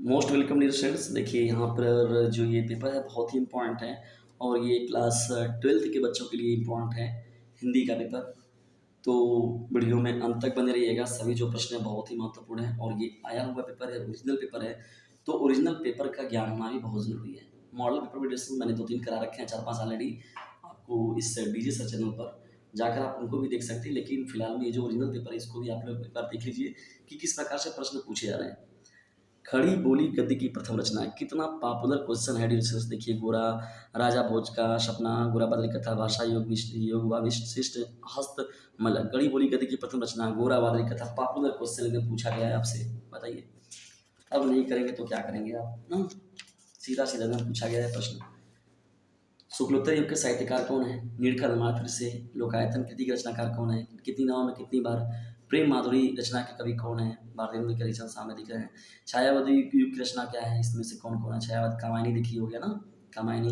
Most welcome dear students. देखिए यहाँ पर जो ये पेपर है बहुत ही इम्पोर्टेंट है और ये क्लास 12th के बच्चों के लिए इम्पोर्टेंट है, हिंदी का पेपर। तो वीडियो में अंत तक बने रहिएगा। सभी जो प्रश्न हैं बहुत ही महत्वपूर्ण है और ये आया हुआ पेपर है, ओरिजिनल पेपर है, तो ओरिजिनल पेपर का ज्ञान होना भी बहुत ज़रूरी है। मॉडल पेपर वीडियोस मैंने 2-3 करा रखे हैं, 4-5 ऑलरेडी। आपको इस डीजे सर चैनल पर जाकर आप उनको भी देख सकते हैं, लेकिन फिलहाल में ये जो ओरिजिनल पेपर है इसको भी आप लोग एक बार देख लीजिए कि किस प्रकार से प्रश्न पूछे जा रहे हैं। खड़ी बोली गद्य की प्रथम रचना कितना पॉपुलर क्वेश्चन है डिस्कस। देखिए, गोरा राजा भोज का सपना, गोरा बदली कथा, भाषा योग वाशिष्ठ हस्त मलक। खड़ी बोली गद्य की प्रथम रचना, गोरा वादली कथा, पॉपुलर क्वेश्चन में पूछा गया है आपसे, बताइए। अब नहीं करेंगे तो क्या करेंगे आप ना, सीधा सीधा में पूछा गया है प्रश्न। शुक्लोत्तर युग के साहित्यकार कौन है? नीलकंठ मात्र से। लोकायतन कृति के रचनाकार कौन है? कितनी नाव में कितनी बार। प्रेम माधुरी रचना के कवि कौन है? भारतेंदु के हरिश्चंद्र सामने दिख रहे हैं। छायावाद युग की रचना क्या है? इसमें से कौन कौन है? छायावाद कामायनी देखी हो गया ना, कामायनी।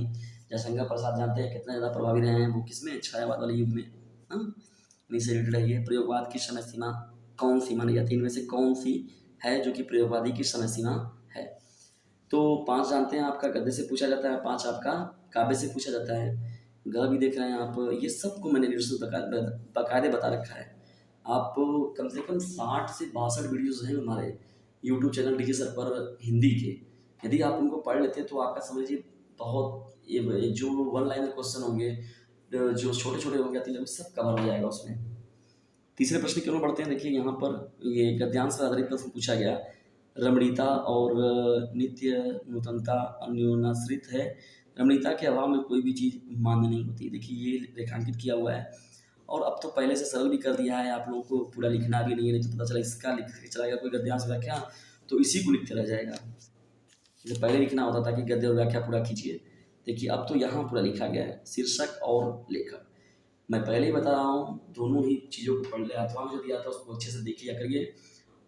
जयशंकर प्रसाद जानते हैं कितना ज़्यादा प्रभावी रहे हैं वो किसमें? छायावाद वाले युग में। हाँ, इन्हीं से रिलेटेड है ये। प्रयोगवाद की समय सीमा कौन सी मानी जाती है? इनमें से कौन सी है जो कि प्रयोगवादी की समय सीमा है? तो 5 जानते हैं आपका गद्य से पूछा जाता है, 5 आपका काव्य से पूछा जाता है। ग भी देख रहे हैं आप, ये सबको मैंने बाकायदे बता रखा है। आप कम से कम 60 से 62 वीडियोज़ हैं हमारे यूट्यूब चैनल डीजे सर पर हिंदी के। यदि आप उनको पढ़ लेते हैं तो आपका समझिए बहुत ये जो वन लाइनर क्वेश्चन होंगे, जो छोटे छोटे होंगे, सब कवर हो जाएगा उसमें। तीसरे प्रश्न की ओर बढ़ते हैं। देखिए यहाँ पर ये गद्यांश पर आधारित प्रश्न पूछा गया। रमणीयता और नित्य नूतनता अन्योनाश्रित है। रमणीयता के अभाव में कोई भी चीज़ मान्य नहीं होती। देखिए ये रेखांकित किया हुआ है और अब तो पहले से सरल भी कर दिया है, आप लोगों को पूरा लिखना भी नहीं है, नहीं तो पता चला इसका लिख के चला गया कोई गद्यांश व्याख्या तो इसी को लिखते रह जाएगा। जैसे पहले लिखना होता था कि गद्य और व्याख्या पूरा कीजिए, देखिए अब तो यहाँ पूरा लिखा गया है, शीर्षक और लेखक। मैं पहले ही बता रहा हूँ, दोनों ही चीज़ों को पढ़ ले, अथवा में जो दिया था उसको अच्छे से देख लिया करिए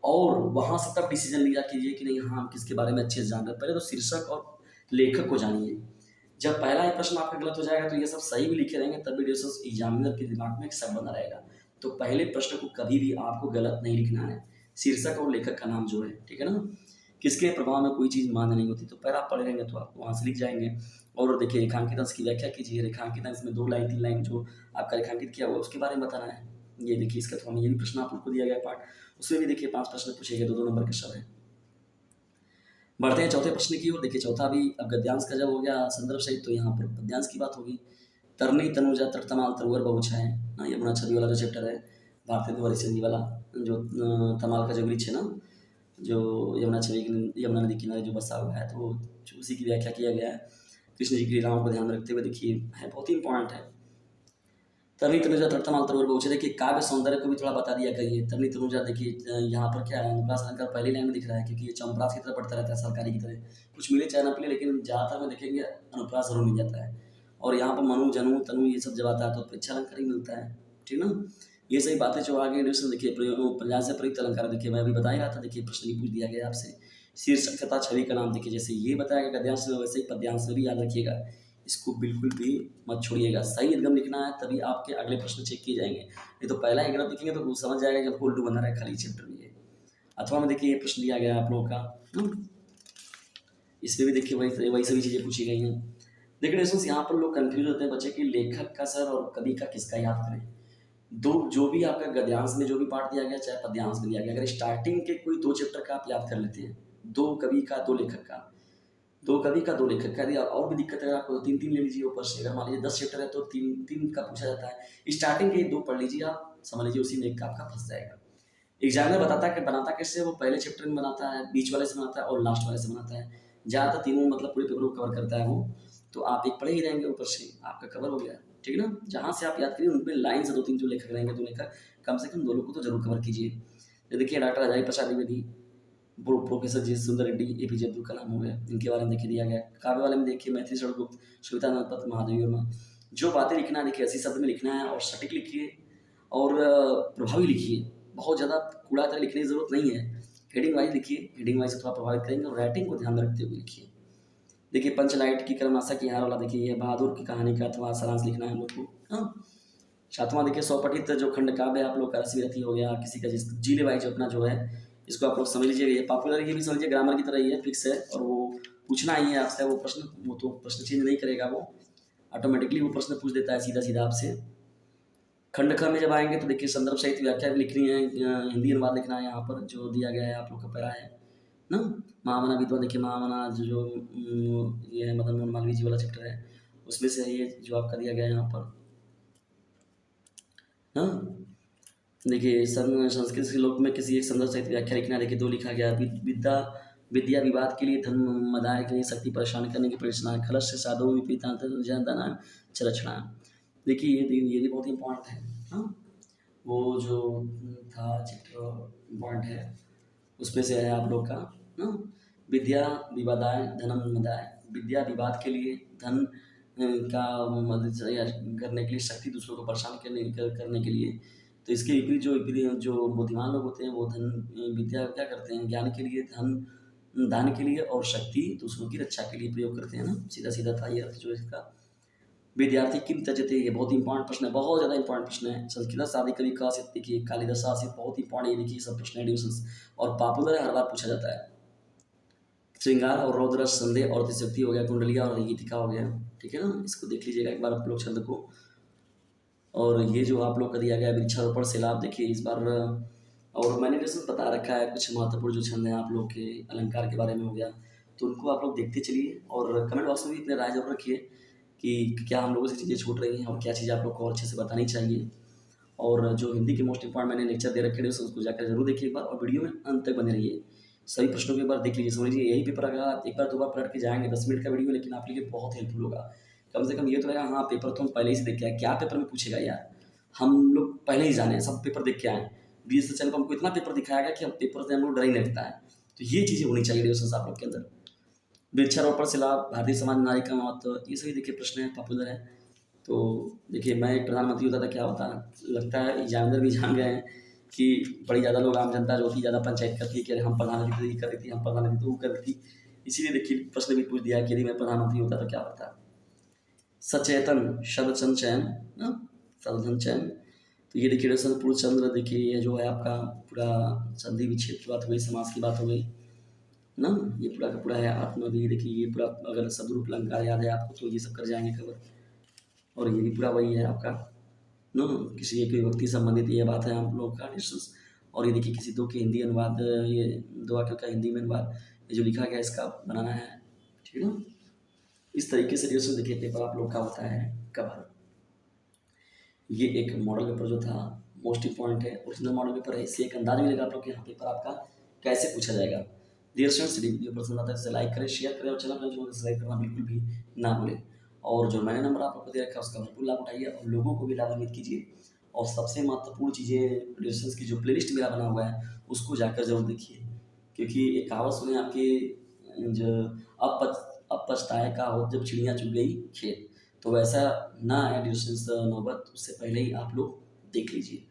और वहाँ से तब डिसीजन लिया कीजिए कि नहीं हाँ हम किसके बारे में अच्छे से जान रहे हैं। पहले तो शीर्षक और लेखक को जानिए। जब पहला ही प्रश्न आपका गलत हो जाएगा तो ये सब सही भी लिखे रहेंगे तब भी एग्जामिनर के दिमाग में एक सब बना रहेगा। तो पहले प्रश्न को कभी भी आपको गलत नहीं लिखना है, शीर्षक और लेखक का नाम जो है, ठीक है ना। किसके प्रभाव में कोई चीज़ मान्य नहीं होती, तो पहले आप पढ़े रहेंगे तो आप वहाँ से लिख जाएंगे। और देखिए रेखांकित अंश की व्याख्या कीजिए। रेखांकित अंश में 2 लाइन 3 लाइन जो आपका रेखांकित किया हुआ उसके बारे में बताना है। ये देखिए इसका थोड़ा ये भी प्रश्न आप लोग को दिया गया पार्ट, उसमें भी देखिए 5 प्रश्न पूछे गए, 2-2 नंबर के सब है। बढ़ते हैं चौथे प्रश्न की ओर। देखिए चौथा भी अब गद्यांश का जब हो गया संदर्भ सहित तो यहाँ पर पद्यांश की बात होगी। तरनी तनुजा तटतमाल तरुवर बहुछाए ना, यमुना छवि वाला जो चैप्टर है, भारतेंदु हरिश्चंद्र जी वाला, जो तमाल का जो वृक्ष है ना, जो यमुना नदी किनारे जो बसा हुआ है, तो उसी की व्याख्या किया गया है। कृष्ण जी की लीलाओं को ध्यान में रखते हुए देखिए है, बहुत ही इंपॉर्टेंट है। तरनी तनुजा तटतमाल तरुवर बहुछे। देखिए काव्य सौंदर्य को भी थोड़ा बता दिया करिए। तरनी तनुजा देखिए यहाँ पर क्या है, अनुप्रास अलंकार पहली लाइन में दिख रहा है क्योंकि ये चंपरास की तरह पढ़ता रहता है सरकारी की तरह, कुछ मिले चाहे ना मिले, लेकिन ज़्यादातर में देखेंगे अनुप्रास जरूर मिल जाता है। और यहाँ पर मनु जनु तनु ये सब जब आता है तो परीक्षा अलंकार ही मिलता है, ठीक ना। ये सही बातें जो आगे डिस्कशन देखिए पर्याय से प्रयुक्त अलंकार देखिए मैं अभी बता ही रहा था। देखिए प्रश्न भी पूछ दिया गया आपसे। शीर्षक तथा छवि का नाम देखिए, जैसे ये बताया गया गद्यांश में वैसे ही पद्यांश में भी याद रखिएगा, इसको बिल्कुल भी मत छोड़िएगा। सही एकदम लिखना है तभी आपके अगले प्रश्न चेक किए जाएंगे, नहीं तो पहला ही गलत लिखेंगे तो वो समझ जाएगा कि आपको उल्टू बना रहा है खाली चैप्टर में। ये अथवा में देखिए ये प्रश्न दिया गया है आप लोगों का, इसमें भी देखिए वही सभी चीज़ें पूछी गई हैं। देखिए दोस्तों यहाँ पर लोग कंफ्यूज होते हैं बच्चे कि लेखक का सर और कवि का किसका याद करें। दो जो भी आपका गद्यांश में जो भी पार्ट दिया गया चाहे पद्यांश में दिया गया, अगर स्टार्टिंग के कोई 2 चैप्टर का आप याद कर लेते हैं, 2 कवि का 2 लेखक का, 2 कवि का 2 लेखक का, यदि और भी दिक्कत है आपको 3-3 ले लीजिए ऊपर से। अगर मान लीजिए 10 चैप्टर है तो 3-3 का पूछा जाता है। स्टार्टिंग के 2 पढ़ लीजिए आप, समझ लीजिए उसी में एक का आपका फंस जाएगा। एग्जामिनर बताता है कि बनाता कैसे, वो पहले चैप्टर में बनाता है, बीच वाले से बनाता है और लास्ट वाले से बनाता है। ज़्यादातर तीनों मतलब पूरे पेपर को कवर करता है वो, तो आप एक पढ़े ही रहेंगे ऊपर से, आपका कवर हो गया, ठीक है ना। जहाँ से आप याद करिए उनमें लाइन से 2-3 जो लेखक रहेंगे, 2 लेखक कम से कम 2 लोग को तो जरूर कवर कीजिए। ये देखिए डॉक्टर राजाई प्रसाद द्विवेदी, प्रोफेसर जी सुंदर रेड्डी, एपीजे अब्दुल कलाम हो गए, इनके बारे में देखिए दिया गया। काव्य वाले में देखिए मैथिली शरण गुप्त, सुविता नंदपत, महादेवी वर्मा। जो बातें लिखना है देखिए 80 शब्द में लिखना है और सटीक लिखिए और प्रभावी लिखिए। बहुत ज़्यादा कूड़ा तरह लिखने की जरूरत नहीं है। हेडिंग वाइज लिखिए, हेडिंग वाइज से थोड़ा प्रभावित करेंगे और राइटिंग को ध्यान में रखते हुए लिखिए। देखिए पंचलाइट की कर्मनाशा की हार वाला देखिए, ये बहादुर की कहानी का अथवा सारांश लिखना है हम लोग को। हाँ, सातवां देखिए स्वपठित जो खंड काव्य आप लोग का रश्मि रथी हो गया, किसी का जिले वाइज अपना जो है इसको आप लोग समझ लीजिएगा। ये पॉपुलर ये भी समझिए ग्रामर की तरह ही है, फिक्स है, और वो पूछना ही है आपसे वो प्रश्न, वो तो प्रश्न चेंज नहीं करेगा, वो ऑटोमेटिकली वो प्रश्न पूछ देता है सीधा सीधा आपसे। खंड ख में जब आएंगे तो देखिए संदर्भ सहित व्याख्या भी लिखनी है, हिंदी अनुवाद लिखना है यहाँ पर जो दिया गया है आप लोग का पैरा है ना। महामना विद्वान देखिए, महामना जो ये है मदन मोहन मालवीय जी वाला चैप्टर है, उसमें से है ये जो आपका दिया गया है यहाँ पर ना। देखिए संस्कृत श्लोक में किसी एक संदर्भ सहित व्याख्या लिखना है। देखिए दो लिखा गया, विद्या विद्या विवाद के लिए, धन मदाय के लिए, शक्ति परेशान करने की परिरचना, खलश से साधु विपरीता जनदाना चरचना। देखिए ये भी बहुत इंपॉर्टेंट है हाँ। वो जो था चैप्टर इम्पॉर्टेंट है, उसमें से है आप लोग का ना, विद्या विवादाय धनम मदाय, विद्या विवाद के लिए, धन का मदद करने के लिए, शक्ति दूसरों को परेशान करने के लिए। तो इसके विपरीत जो बुद्धिमान लोग होते हैं वो धन विद्या क्या करते हैं, ज्ञान के लिए, धन दान के लिए, और शक्ति दूसरों की रक्षा के लिए प्रयोग करते हैं ना। सीधा सीधा था ये अर्थ जो इसका। विद्यार्थी किम त्यजते, ये बहुत इंपॉर्टेंट प्रश्न है, बहुत ज़्यादा इंपॉर्टेंट प्रश्न है। संस्कृत साधी कवि का आसित देखिए, कालिदास आसित बहुत इंपॉर्टेंट, ये देखिए सब प्रश्न है डिविजन, और पॉपुलर है, हर बार पूछा जाता है। श्रृंगार और रौद्र, संदेह और अतिशक्ति हो गया, कुंडलिया और गीतिका हो गया, ठीक है ना। इसको देख लीजिएगा एक बार आप लोग छंद को। और ये जो आप लोग का दिया गया वृक्षारोपण से लाभ, देखिए इस बार, और मैंने वैसे बता रखा है कुछ महत्वपूर्ण जो छंद हैं आप लोग के, अलंकार के बारे में हो गया, तो उनको आप लोग देखते चलिए, और कमेंट बॉक्स में भी अपने राय जरूर रखिए कि क्या हम लोगों से चीज़ें छूट रही हैं और क्या चीज़ें आप लोग को और अच्छे से बतानी चाहिए। और जो हिंदी के मोस्ट इंपॉर्टेंट मैंने लेक्चर दे रखे हैं उसको जाकर जरूर देखिए एक बार, और वीडियो में अंत तक बने रहिए, सभी प्रश्नों के एक बार देख लीजिए, समझ लीजिए। यही पेपर अगर आप एक बार दो बार पलट के जाएंगे, 10 मिनट का वीडियो, लेकिन आपके लिए बहुत हेल्पफुल होगा। कम से कम ये तो रहेगा हाँ पेपर तो हम पहले ही से देख के आए, क्या पेपर में पूछेगा यार, हम लोग पहले ही जाने सब पेपर देख के आए। बीएसएस चैनल पर हमको इतना पेपर दिखाया गया कि हम पेपर से हम लोग डर ही लगता है। तो ये चीज़ें होनी चाहिए डिविजन आप लोग के अंदर। वृक्षारोपण से लाभ, भारतीय समाज नारी का महत्व, ये सभी देखिए प्रश्न है, पॉपुलर है। तो देखिए मैं एक प्रधानमंत्री होता था क्या होता, लगता है एग्जामिनर भी जान गए हैं कि बड़ी ज़्यादा लोग, आम जनता जो होती है ज़्यादा पंचायत करती है कि अरे हम प्रधानमंत्री तो ये कर रही थी, हम प्रधानमंत्री तो वो कर रही थी। इसीलिए देखिए प्रश्न भी पूछ दिया कि यदि मैं प्रधानमंत्री होता तो क्या होता। सचेतन शरदचंद चयन ना, शरदचंद चयन। तो ये देखिए रसन पूर्णचंद्र, देखिए ये जो है आपका पूरा संधि विच्छेद की बात हो गई, समाज की बात हो गई ना, ये पूरा का पूरा है। आत्मवीर देखिए ये पूरा, अगर शब्द अलंकार याद है आपको तो ये सब कर जाएंगे कवर। और ये भी पूरा वही है आपका नो, किसी एक व्यक्ति संबंधित ये बात है हम लोग का डिस्कस। और ये देखिए किसी दो के हिंदी अनुवाद, ये दो वाक्यों का हिंदी में अनुवाद, ये जो लिखा गया इसका बनाना है, ठीक है ना। इस तरीके से डिस्कस देखिए पेपर आप लोग का होता है कवर। ये एक मॉडल पेपर जो था मोस्ट इंपॉर्टेंट है, ओरिजिनल मॉडल पेपर है, इससे एक अंदाज मिलेगा आप लोग के यहाँ पेपर आपका कैसे पूछा जाएगा। डियर स्टूडेंट्स, वीडियो पसंद आता है इसे लाइक करें, शेयर करें, और चैनल पर जो सब्सक्राइब करना बिल्कुल भी ना भूलें। और जो मैंने नंबर आप लोग को दे रखा है उसका भरपूर लाभ उठाइए, और लोगों को भी लाभान्वित कीजिए। और सबसे महत्वपूर्ण चीज़ें डिस्कस की जो प्लेलिस्ट मेरा बना हुआ है उसको जाकर जरूर देखिए, क्योंकि एक कहावत सुने आपकी, जो अब पछताए का हो जब चिड़िया चुग गई खेत, तो वैसा ना आए डिस्टेंस नौबत, उससे पहले ही आप लोग देख लीजिए।